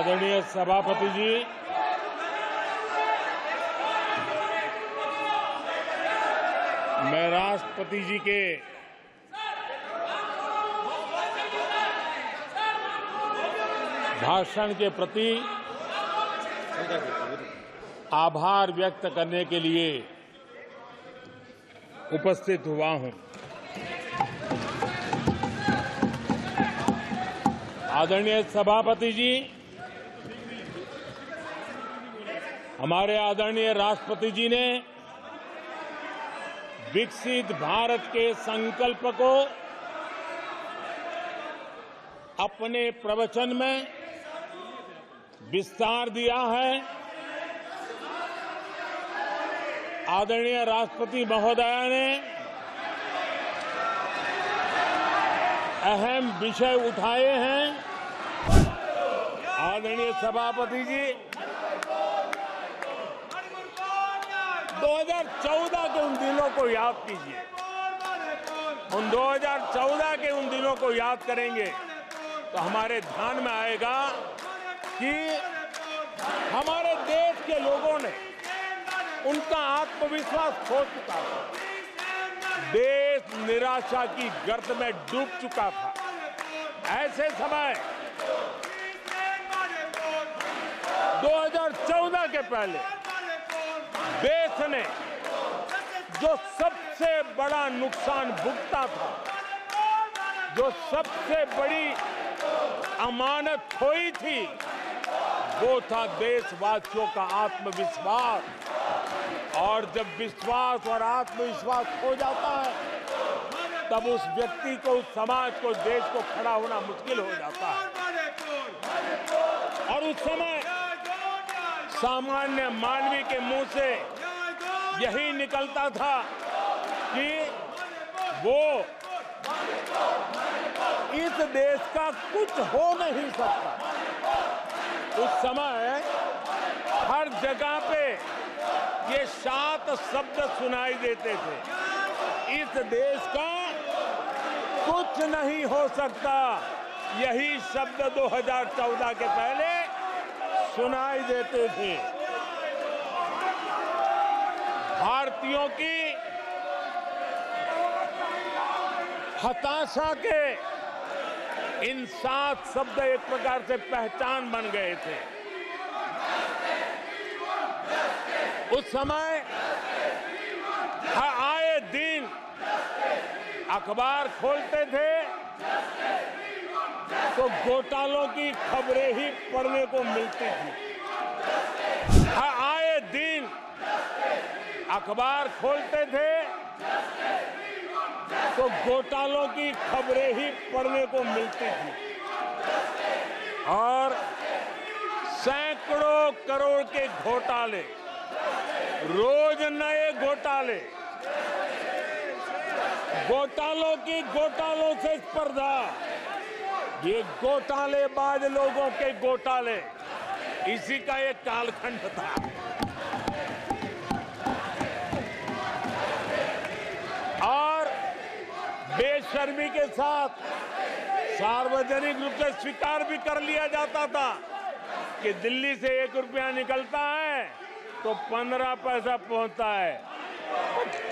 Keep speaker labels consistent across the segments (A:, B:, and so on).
A: आदरणीय सभापति जी, मैं राष्ट्रपति जी के भाषण के प्रति आभार व्यक्त करने के लिए उपस्थित हुआ हूं। आदरणीय सभापति जी, हमारे आदरणीय राष्ट्रपति जी ने विकसित भारत के संकल्प को अपने प्रवचन में विस्तार दिया है। आदरणीय राष्ट्रपति महोदया ने अहम विषय उठाए हैं। आदरणीय सभापति जी, 2014 के उन दिनों को याद कीजिए। उन 2014 के उन दिनों को याद करेंगे तो हमारे ध्यान में आएगा कि हमारे देश के लोगों ने उनका आत्मविश्वास खो चुका था। देश निराशा की गर्त में डूब चुका था। ऐसे समय 2014 के पहले देश ने जो सबसे बड़ा नुकसान भुगता था, जो सबसे बड़ी अमानत खोई थी, वो था देशवासियों का आत्मविश्वास। और जब विश्वास और आत्मविश्वास खो जाता है तब उस व्यक्ति को, उस समाज को, देश को खड़ा होना मुश्किल हो जाता है। और उस समय सामान्य मानवी के मुंह से यही निकलता था कि वो इस देश का कुछ हो नहीं सकता। उस समय हर जगह पे ये 7 शब्द सुनाई देते थे, इस देश का कुछ नहीं हो सकता। यही शब्द 2014 के पहले सुनाई देते थे। भारतीयों की हताशा के इन 7 शब्द एक प्रकार से पहचान बन गए थे। उस समय आए दिन अखबार खोलते थे तो घोटालों की खबरें ही पढ़ने को मिलती थी। आए दिन अखबार खोलते थे तो घोटालों की खबरें ही पढ़ने को मिलती थी। और सैकड़ों करोड़ के घोटाले, रोज नए घोटाले, घोटालों से स्पर्धा, ये घोटालेबाज लोगों के घोटाले, इसी का एक कालखंड था। और बेशर्मी के साथ सार्वजनिक रूप से स्वीकार भी कर लिया जाता था कि दिल्ली से 1 रुपया निकलता है तो 15 पैसा पहुंचता है।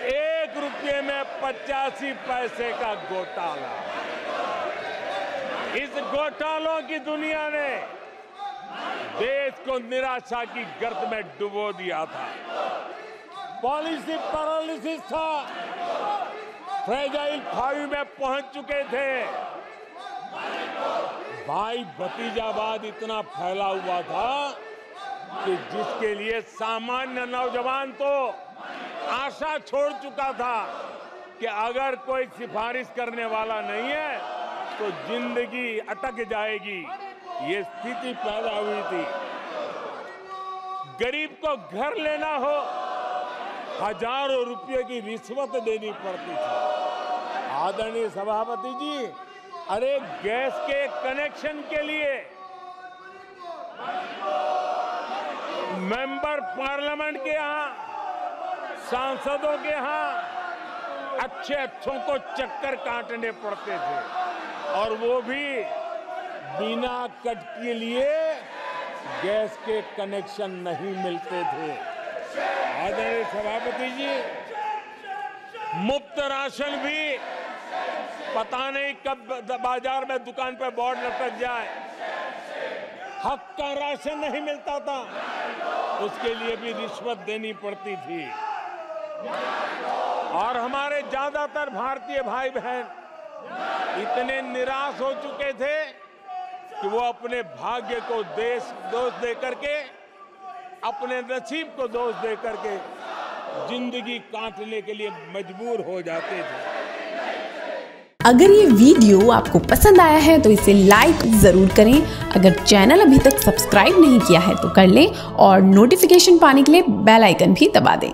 A: 1 रुपये में 85 पैसे का घोटाला। इस घोटालों की दुनिया ने देश को निराशा की गर्त में डुबो दिया था। पॉलिसी पैरालिसिस था। फ्रेजाइल 5 में पहुंच चुके थे। भाई भतीजावाद इतना फैला हुआ था कि जिसके लिए सामान्य नौजवान तो आशा छोड़ चुका था कि अगर कोई सिफारिश करने वाला नहीं है तो जिंदगी अटक जाएगी। ये स्थिति पैदा हुई थी। गरीब को घर लेना हो, हजारों रुपए की रिश्वत देनी पड़ती थी। आदरणीय सभापति जी, अरे गैस के कनेक्शन के लिए मेंबर पार्लियामेंट के यहाँ, सांसदों के यहाँ अच्छों को चक्कर काटने पड़ते थे और वो भी बिना कट के लिए गैस के कनेक्शन नहीं मिलते थे। आदरणीय सभापति जी, मुफ्त राशन भी पता नहीं कब बाजार में दुकान पर बोर्ड लटक जाए, हक का राशन नहीं मिलता था, उसके लिए भी रिश्वत देनी पड़ती थी। और हमारे ज्यादातर भारतीय भाई बहन इतने निराश हो चुके थे कि वो अपने भाग्य को दोष दे करके, अपने नसीब को दोष दे करके जिंदगी काटने के लिए मजबूर हो जाते थे।
B: अगर ये वीडियो आपको पसंद आया है तो इसे लाइक जरूर करें। अगर चैनल अभी तक सब्सक्राइब नहीं किया है तो कर लें और नोटिफिकेशन पाने के लिए बेल आइकन भी दबा दें।